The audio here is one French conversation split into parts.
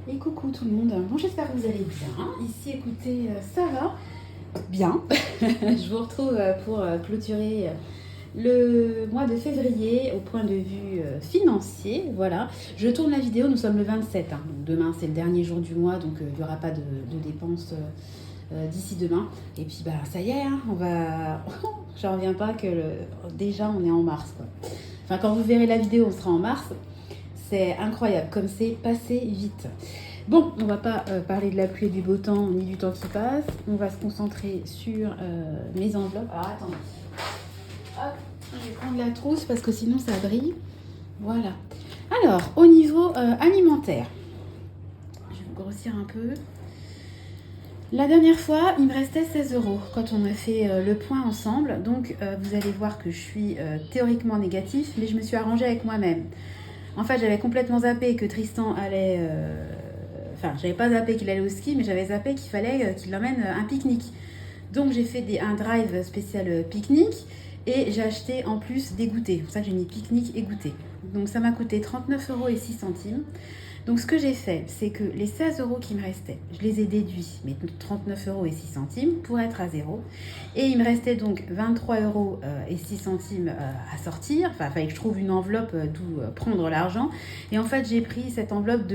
Et coucou tout le monde, bon j'espère que vous allez bien. Ici écoutez, ça va bien. Je vous retrouve pour clôturer le mois de février au point de vue financier. Voilà, je tourne la vidéo, nous sommes le 27, hein. Donc demain c'est le dernier jour du mois, donc il n'y aura pas de dépenses d'ici demain. Et puis bah ça y est, hein, on va... J'en reviens pas que déjà on est en mars quoi. Enfin quand vous verrez la vidéo on sera en mars. C'est incroyable, comme c'est passé vite. Bon, on va pas parler de la pluie et du beau temps, ni du temps qui passe. On va se concentrer sur mes enveloppes. Alors, attendez. Hop, je vais prendre la trousse parce que sinon ça brille. Voilà. Alors, au niveau alimentaire, je vais vous grossir un peu. La dernière fois, il me restait 16 € quand on a fait le point ensemble. Donc, vous allez voir que je suis théoriquement négatif, mais je me suis arrangée avec moi-même. En fait, j'avais complètement zappé que Tristan allait... Enfin, j'avais pas zappé qu'il allait au ski, mais j'avais zappé qu'il fallait qu'il emmène un pique-nique. Donc, j'ai fait un drive spécial pique-nique et j'ai acheté en plus des goûters. C'est pour ça que j'ai mis pique-nique et goûter. Donc, ça m'a coûté 39,06 €. Donc, ce que j'ai fait, c'est que les 16 € qui me restaient, je les ai déduits, mais 39,06 € pour être à zéro. Et il me restait donc 23,06 € à sortir. Enfin, il fallait que je trouve une enveloppe d'où prendre l'argent. Et en fait, j'ai pris cette enveloppe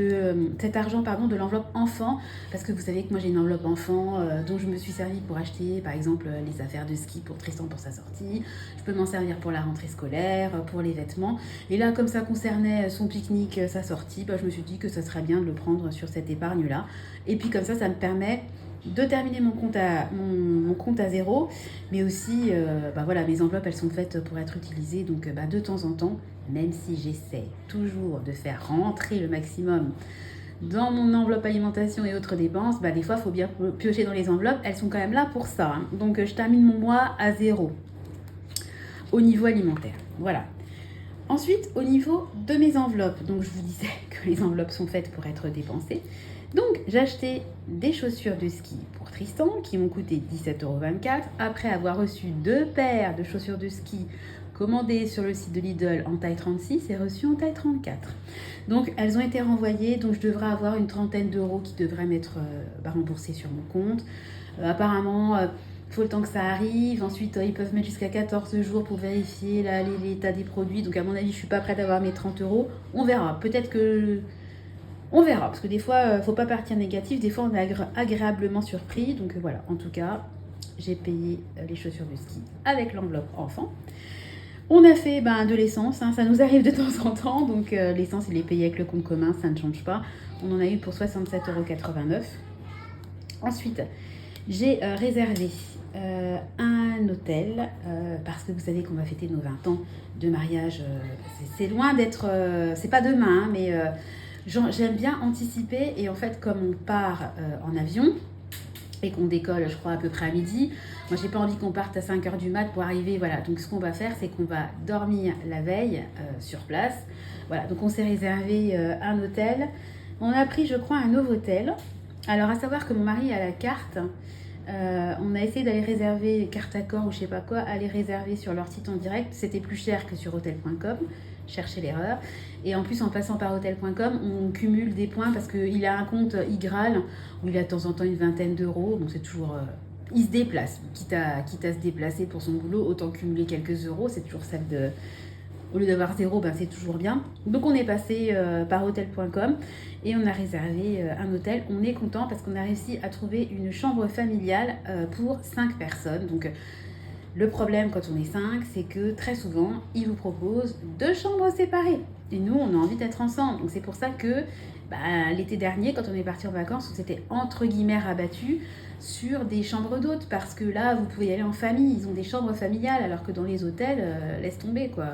cet argent de l'enveloppe enfant. Parce que vous savez que moi, j'ai une enveloppe enfant dont je me suis servi pour acheter, par exemple, les affaires de ski pour Tristan pour sa sortie. Je peux m'en servir pour la rentrée scolaire, pour les vêtements. Et là, comme ça concernait son pique-nique, sa sortie, bah, je me suis dit que ça serait bien de le prendre sur cette épargne-là. Et puis comme ça me permet de terminer mon compte à zéro, mais aussi, bah voilà, mes enveloppes, elles sont faites pour être utilisées, donc bah, de temps en temps, même si j'essaie toujours de faire rentrer le maximum dans mon enveloppe alimentation et autres dépenses, bah, des fois, il faut bien piocher dans les enveloppes, elles sont quand même là pour ça, hein. Donc je termine mon mois à zéro au niveau alimentaire, voilà. Ensuite, au niveau de mes enveloppes, donc je vous disais que les enveloppes sont faites pour être dépensées. Donc j'ai acheté des chaussures de ski pour Tristan qui m'ont coûté 17,24 € après avoir reçu 2 paires de chaussures de ski commandées sur le site de Lidl en taille 36 et reçues en taille 34. Donc elles ont été renvoyées, donc je devrais avoir une trentaine d'euros qui devraient m'être remboursés sur mon compte. Apparemment... il faut le temps que ça arrive. Ensuite, ils peuvent mettre jusqu'à 14 jours pour vérifier l'état des produits. Donc, à mon avis, je ne suis pas prête à avoir mes 30 €. On verra. Peut-être que... On verra. Parce que des fois, il ne faut pas partir négatif. Des fois, on est agréablement surpris. Donc, voilà. En tout cas, j'ai payé les chaussures de ski avec l'enveloppe enfant. On a fait de l'essence. Hein. Ça nous arrive de temps en temps. Donc, l'essence, il est payé avec le compte commun. Ça ne change pas. On en a eu pour 67,89 €. Ensuite, j'ai réservé un hôtel parce que vous savez qu'on va fêter nos 20 ans de mariage. C'est loin d'être... c'est pas demain, hein, mais j'aime bien anticiper. Et en fait, comme on part en avion et qu'on décolle, je crois, à peu près à midi, moi, j'ai pas envie qu'on parte à 5 h du mat pour arriver. Voilà, donc ce qu'on va faire, c'est qu'on va dormir la veille sur place. Voilà, donc on s'est réservé un hôtel. On a pris, je crois, un Novotel. Alors, à savoir que mon mari a la carte... on a essayé d'aller réserver carte accord ou je sais pas quoi, aller réserver sur leur site en direct. C'était plus cher que sur hotel.com. Cherchez l'erreur. Et en plus, en passant par hotel.com, on cumule des points parce qu'il a un compte iGraal où il a de temps en temps une vingtaine d'euros. Donc c'est toujours... il se déplace. Quitte à se déplacer pour son boulot, autant cumuler quelques euros. C'est toujours celle de... Au lieu d'avoir zéro, c'est toujours bien. Donc on est passé par hotel.com et on a réservé un hôtel. On est content parce qu'on a réussi à trouver une chambre familiale pour 5 personnes. Donc le problème quand on est 5, c'est que très souvent, ils vous proposent 2 chambres séparées. Et nous, on a envie d'être ensemble. Donc c'est pour ça que l'été dernier, quand on est parti en vacances, on s'était entre guillemets rabattu sur des chambres d'hôtes parce que là, vous pouvez y aller en famille. Ils ont des chambres familiales alors que dans les hôtels, laisse tomber quoi.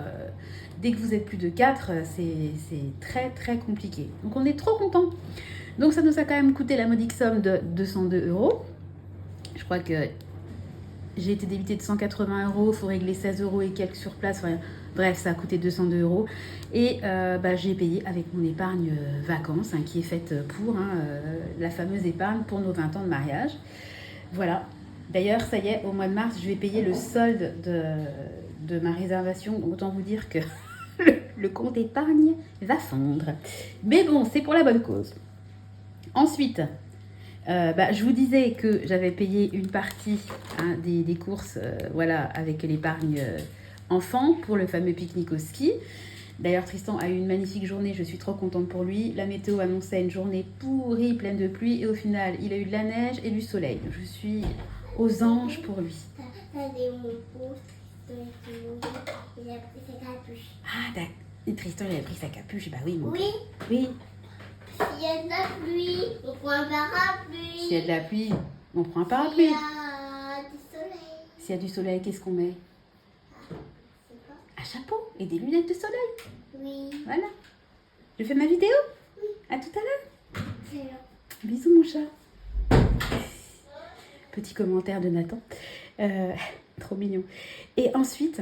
Dès que vous êtes plus de 4, c'est très très compliqué. Donc on est trop contents. Donc ça nous a quand même coûté la modique somme de 202 €. Je crois que j'ai été débitée de 180 €, il faut régler 16 € et quelques sur place. Enfin, bref, ça a coûté 202 €. Et j'ai payé avec mon épargne vacances, hein, qui est faite pour la fameuse épargne pour nos 20 ans de mariage. Voilà. D'ailleurs, ça y est, au mois de mars, je vais payer le solde de ma réservation. Autant vous dire que le compte épargne va fondre. Mais bon, c'est pour la bonne cause. Ensuite, je vous disais que j'avais payé une partie des courses voilà, avec l'épargne enfant pour le fameux pique-nique au ski. D'ailleurs, Tristan a eu une magnifique journée, je suis trop contente pour lui. La météo annonçait une journée pourrie, pleine de pluie, et au final, il a eu de la neige et du soleil. Je suis aux anges pour lui. T'as des mots, il a pris sa capuche. Ah, d'accord. Et Tristan, il avait pris sa capuche, bah oui. Oui. Oui. S'il y a de la pluie, on prend un parapluie. S'il y a de la pluie, on prend un S'il parapluie. y a du soleil. S'il y a du soleil, qu'est-ce qu'on met? C'est quoi? Un chapeau et des lunettes de soleil. Oui. Voilà. Je fais ma vidéo? Oui. À tout à l'heure. C'est là. Bisous mon chat. Petit commentaire de Nathan. Trop mignon. Et ensuite,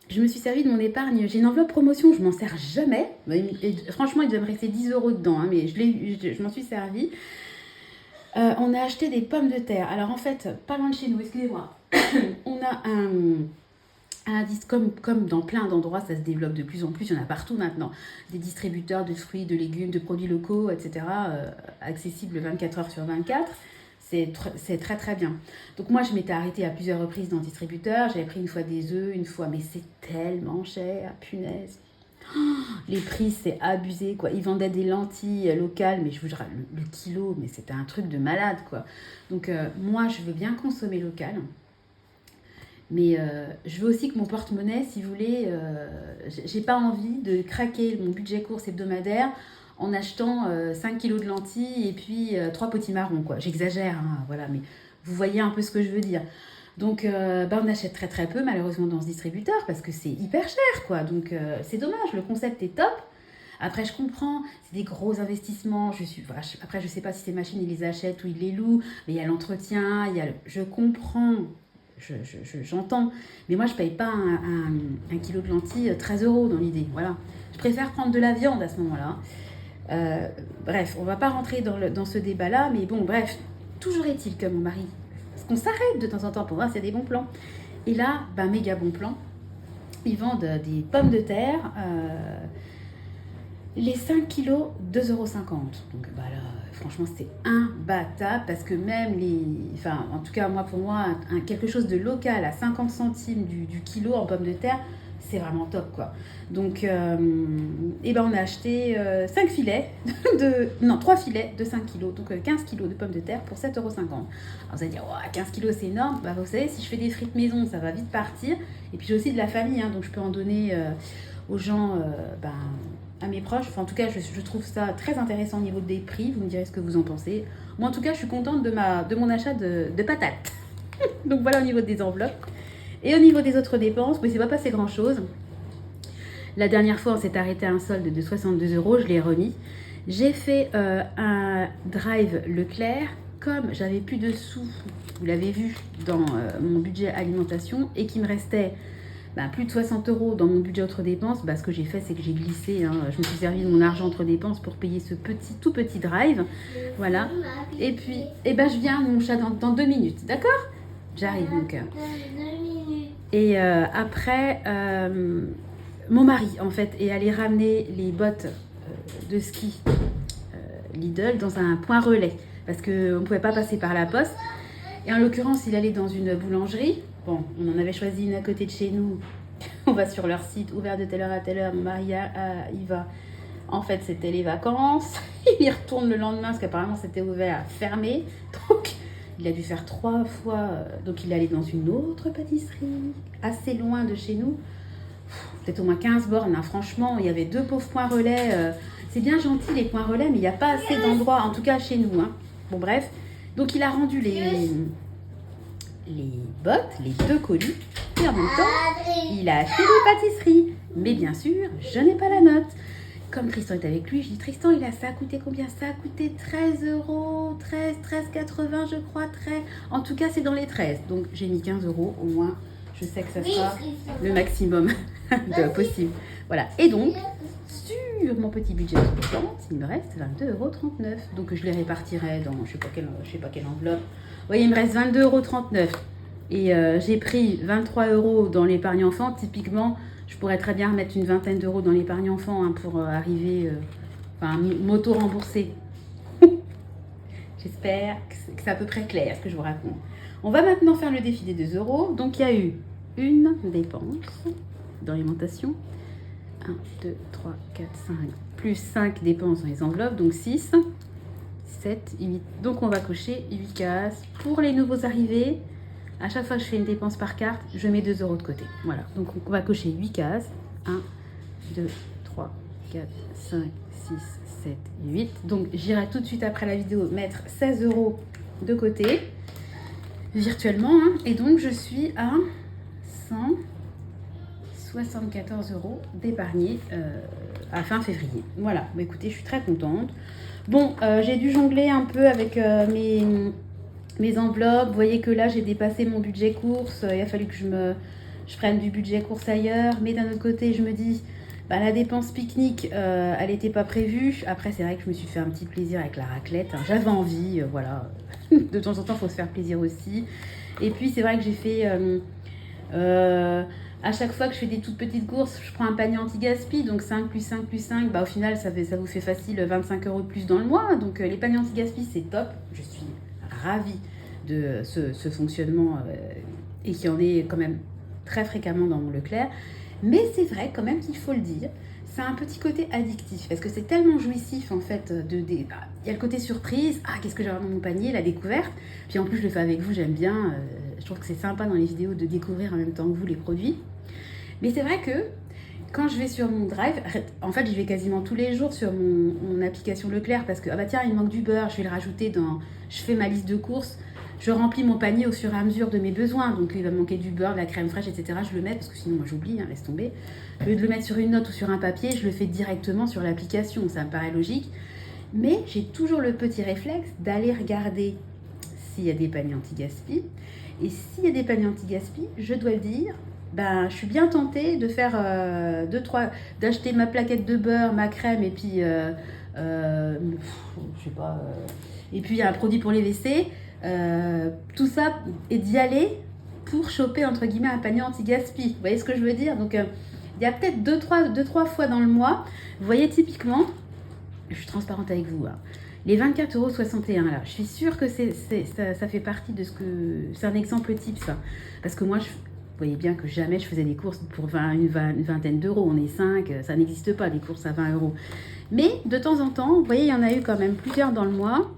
je me suis servi de mon épargne. J'ai une enveloppe promotion, je m'en sers jamais. Et franchement, il devait me rester 10 € dedans, mais je m'en suis servi. On a acheté des pommes de terre. Alors en fait, pas loin de chez nous, excusez-moi. On a comme dans plein d'endroits, ça se développe de plus en plus, il y en a partout maintenant. Des distributeurs de fruits, de légumes, de produits locaux, etc. Accessibles 24 heures sur 24. C'est très très bien. Donc moi je m'étais arrêtée à plusieurs reprises dans le distributeur. J'avais pris une fois des œufs, une fois, mais c'est tellement cher, punaise. Les prix c'est abusé quoi. Ils vendaient des lentilles locales, mais je vous jure, le kilo, mais c'était un truc de malade quoi. Donc moi je veux bien consommer local. Mais je veux aussi que mon porte-monnaie, si vous voulez, j'ai pas envie de craquer mon budget course hebdomadaire en achetant 5 kilos de lentilles et puis 3 potimarrons, quoi. J'exagère, hein, voilà, mais vous voyez un peu ce que je veux dire. Donc, on achète très très peu, malheureusement, dans ce distributeur, parce que c'est hyper cher, quoi. Donc, c'est dommage, le concept est top. Après, je comprends, c'est des gros investissements. Après, je sais pas si ces machines, ils les achètent ou ils les louent, mais il y a l'entretien, je comprends, j'entends. Mais moi, je paye pas un kilo de lentilles 13 € dans l'idée, voilà. Je préfère prendre de la viande à ce moment-là. Bref, on va pas rentrer dans ce débat-là, mais bon, bref, toujours est-il que mon mari, parce qu'on s'arrête de temps en temps pour voir s'il y a des bons plans. Et là, méga bon plan, ils vendent des pommes de terre, les 5 kilos, 2,50 €. Donc là, franchement, c'était imbattable, parce que même enfin, en tout cas, pour moi, quelque chose de local à 50 centimes du kilo en pommes de terre, c'est vraiment top quoi. Donc on a acheté 3 filets de 5 kilos, donc 15 kilos de pommes de terre pour 7,50 €. Alors vous allez dire, oh, 15 kilos c'est énorme. Vous savez, si je fais des frites maison, ça va vite partir. Et puis j'ai aussi de la famille, donc je peux en donner aux gens, à mes proches. Enfin, en tout cas, je trouve ça très intéressant au niveau des prix. Vous me direz ce que vous en pensez. Moi en tout cas, je suis contente de mon achat de patates. Donc voilà au niveau des enveloppes. Et au niveau des autres dépenses, il ne s'est pas passé grand-chose. La dernière fois, on s'est arrêté à un solde de 62 €, je l'ai remis. J'ai fait un drive Leclerc. Comme j'avais plus de sous, vous l'avez vu, dans mon budget alimentation, et qu'il me restait plus de 60 € dans mon budget autres dépenses, ce que j'ai fait, c'est que j'ai glissé. Je me suis servi de mon argent entre dépenses pour payer ce tout petit drive. Voilà. Et puis, je viens, mon chat, dans 2 minutes. D'accord ? J'arrive donc. Et après, mon mari, en fait, est allé ramener les bottes de ski Lidl dans un point relais, parce qu'on ne pouvait pas passer par la poste. Et en l'occurrence, il allait dans une boulangerie. Bon, on en avait choisi une à côté de chez nous. On va sur leur site, ouvert de telle heure à telle heure. Mon mari y va. En fait, c'était les vacances. Il y retourne le lendemain, parce qu'apparemment, c'était ouvert, fermé. Donc, il a dû faire 3 fois. Donc, il est allé dans une autre pâtisserie, assez loin de chez nous. Peut-être au moins 15 bornes. Franchement, il y avait 2 pauvres points relais. C'est bien gentil, les points relais, mais il n'y a pas assez d'endroits, en tout cas chez nous. Bon, bref. Donc, il a rendu les bottes, les 2 colis. Et en même temps, il a acheté des pâtisseries. Mais bien sûr, je n'ai pas la note. Comme Tristan est avec lui, je dis, Tristan, ça a coûté combien? Ça a coûté 13 €, 13,80 je crois, 13. En tout cas, c'est dans les 13. Donc, j'ai mis 15 € au moins. Je sais que ça sera le maximum possible. Voilà. Et donc, sur mon petit budget de dépenses, il me reste 22,39 €. Donc, je les répartirai dans je sais pas quelle enveloppe. Vous voyez, il me reste 22,39 €. Et j'ai pris 23 € dans l'épargne enfant. Typiquement, je pourrais très bien mettre une vingtaine d'euros dans l'épargne enfant pour arriver, m'auto-rembourser J'espère que c'est à peu près clair ce que je vous raconte. On va maintenant faire le défi des 2 euros. Donc il y a eu une dépense d'orientation. 1, 2, 3, 4, 5. Plus 5 dépenses dans les enveloppes, donc 6, 7, 8. Donc on va cocher 8 cases. Pour les nouveaux arrivés, à chaque fois que je fais une dépense par carte, je mets 2 euros de côté. Voilà, donc on va cocher 8 cases. 1, 2, 3, 4, 5, 6, 7, 8. Donc j'irai tout de suite après la vidéo mettre 16 euros de côté, virtuellement. Hein. Et donc je suis à 174 euros d'épargnés à fin février. Voilà, bah, écoutez, je suis très contente. Bon, j'ai dû jongler un peu avec mes enveloppes. Vous voyez que là, j'ai dépassé mon budget course. Il a fallu que je prenne du budget course ailleurs. Mais d'un autre côté, je me dis, bah, la dépense pique-nique, elle n'était pas prévue. Après, c'est vrai que je me suis fait un petit plaisir avec la raclette. Hein. J'avais envie, voilà. De temps en temps, il faut se faire plaisir aussi. Et puis, c'est vrai que j'ai fait... à chaque fois que je fais des toutes petites courses, je prends un panier anti-gaspi, donc 5 plus 5 plus 5, bah au final ça vous fait facile 25 euros de plus dans le mois. Donc les paniers anti-gaspi c'est top, je suis ravie de ce fonctionnement et qu'il y en ait quand même très fréquemment dans mon Leclerc. Mais c'est vrai quand même qu'il faut le dire, c'est un petit côté addictif parce que c'est tellement jouissif en fait. Il y a le côté surprise, ah qu'est-ce que j'ai dans mon panier, la découverte. Puis en plus je le fais avec vous, j'aime bien. Je trouve que c'est sympa dans les vidéos de découvrir en même temps que vous les produits. Mais c'est vrai que quand je vais sur mon drive, en fait j'y vais quasiment tous les jours sur mon application Leclerc parce que ah bah tiens il manque du beurre, je vais le rajouter je fais ma liste de courses, je remplis mon panier au fur et à mesure de mes besoins. Donc il va me manquer du beurre, de la crème fraîche, etc. Je le mets parce que sinon moi j'oublie, hein, laisse tomber. Au lieu de le mettre sur une note ou sur un papier, je le fais directement sur l'application, ça me paraît logique. Mais j'ai toujours le petit réflexe d'aller regarder s'il y a des paniers anti-gaspi. Et s'il y a des paniers anti-gaspi, je dois le dire, ben, je suis bien tentée de faire d'acheter ma plaquette de beurre, ma crème et puis, je sais pas, et puis un produit pour les WC, tout ça, et d'y aller pour choper entre guillemets un panier anti-gaspi. Vous voyez ce que je veux dire? Donc, il y a peut-être 2-3 fois dans le mois. Vous voyez typiquement, je suis transparente avec vous. Hein. Les 24,61 € là, je suis sûre que ça fait partie de ce que... C'est un exemple type ça. Parce que moi, vous voyez bien que jamais je faisais des courses pour une vingtaine d'euros. On est 5, ça n'existe pas des courses à 20 €. Mais de temps en temps, vous voyez, il y en a eu quand même plusieurs dans le mois.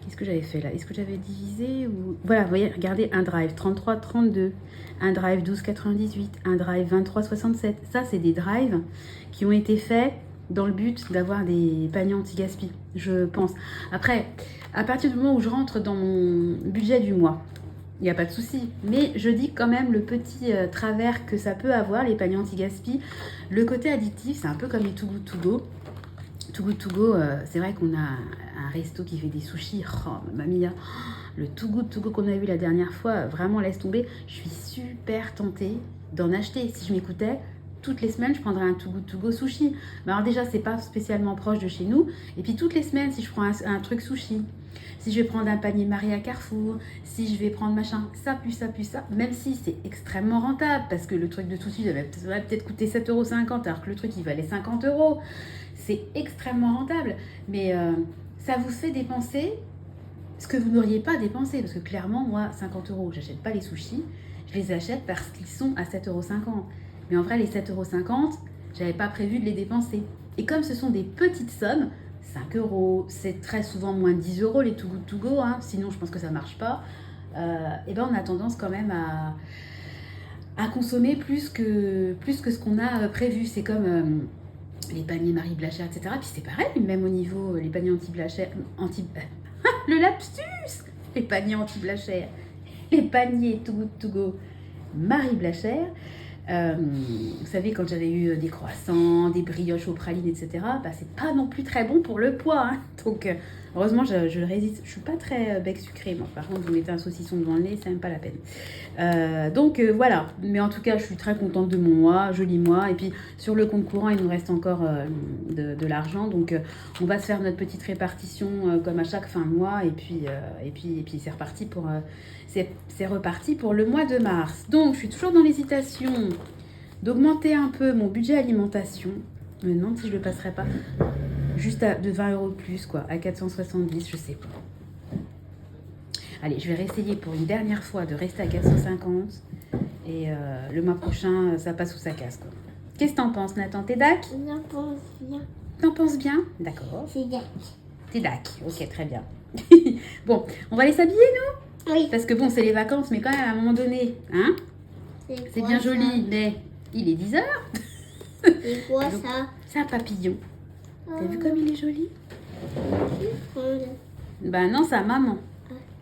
Qu'est-ce que j'avais fait là? Est-ce que j'avais divisé ou... Voilà, vous voyez, regardez, un drive 33,32, un drive 12,98, un drive 23,67. Ça, c'est des drives qui ont été faits dans le but d'avoir des paniers anti-gaspi, je pense. Après, à partir du moment où je rentre dans mon budget du mois, il n'y a pas de souci. Mais je dis quand même le petit travers que ça peut avoir, les paniers anti-gaspi. Le côté addictif, c'est un peu comme les Too Good To Go. Too Good To Go, c'est vrai qu'on a un resto qui fait des sushis. Oh, mamma mia. Le Too Good To Go qu'on a vu la dernière fois, vraiment laisse tomber. Je suis super tentée d'en acheter. Si je m'écoutais, toutes les semaines, je prendrais un Too Good To Go sushi. Mais alors déjà, c'est pas spécialement proche de chez nous. Et puis toutes les semaines, si je prends un truc sushi, si je vais prendre un panier Marie à Carrefour, si je vais prendre machin, ça, puis ça, puis ça, même si c'est extrêmement rentable, parce que le truc de sushi, ça va peut-être coûter 7,50 €, alors que le truc, il valait 50 €. C'est extrêmement rentable. Mais ça vous fait dépenser ce que vous n'auriez pas dépensé. Parce que clairement, moi, 50 €, j'achète pas les sushis. Je les achète parce qu'ils sont à 7,50 €. Mais en vrai, les 7,50 €, j'avais pas prévu de les dépenser. Et comme ce sont des petites sommes, 5 €, c'est très souvent moins de 10 € les Too Good To Go, hein, sinon je pense que ça marche pas, et ben on a tendance quand même à consommer plus que ce qu'on a prévu. C'est comme les paniers Marie Blachère, etc. Puis c'est pareil, même au niveau, les paniers anti-Blachère, le lapsus, les paniers anti-Blachère, les paniers Too Good To Go Marie Blachère. Vous savez, quand j'avais eu des croissants, des brioches aux pralines, etc., bah, c'est pas non plus très bon pour le poids. Hein. Donc, heureusement, je résiste. Je suis pas très bec sucré, moi. Par contre, vous mettez un saucisson devant le nez, c'est même pas la peine. Donc, voilà. Mais en tout cas, je suis très contente de mon mois, joli mois. Et puis, sur le compte courant, il nous reste encore de l'argent. Donc, on va se faire notre petite répartition comme à chaque fin de mois. Et puis c'est reparti pour... C'est reparti pour le mois de mars. Donc, je suis toujours dans l'hésitation d'augmenter un peu mon budget alimentation. Je me demande si je le passerai pas juste de 20 € de plus, quoi, à 470, je sais pas. Allez, je vais réessayer pour une dernière fois de rester à 450. Et le mois prochain, ça passe ou ça casse, quoi. Qu'est-ce que t'en penses, Nathan? T'es dac? Non, pense bien. T'en penses bien? D'accord. C'est bien. T'es dac. Ok, très bien. Bon, on va aller s'habiller, nous? Oui. Parce que bon, c'est les vacances, mais quand même, à un moment donné, hein? C'est quoi, bien ça? joli, mais il est 10 h. C'est quoi Donc, ça? c'est un papillon. T'as vu comme il est joli? Prendre. Bah non, c'est à maman.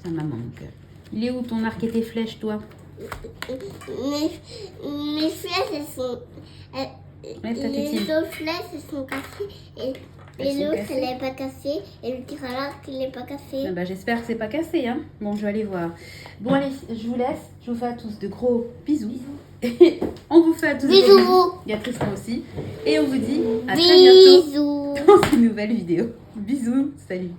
C'est à maman, mon cœur. Il est où ton arc et tes flèches, toi? Mes flèches, elles sont. Ouais, t'as tes Les tiennes. deux flèches, elles sont cassées. Elles Et sont l'autre, cassées. elle n'est pas cassée. Et le tir à l'arc, il n'est pas cassé. Ah bah, j'espère que c'est pas cassé, hein. Bon, je vais aller voir. Bon, allez, je vous laisse. Je vous fais à tous de gros bisous. On vous fait à tous de gros bisous. Bisous. Il y a Tristan aussi. Et on vous dit à très bientôt Bisous. dans une nouvelle vidéo. Bisous, salut.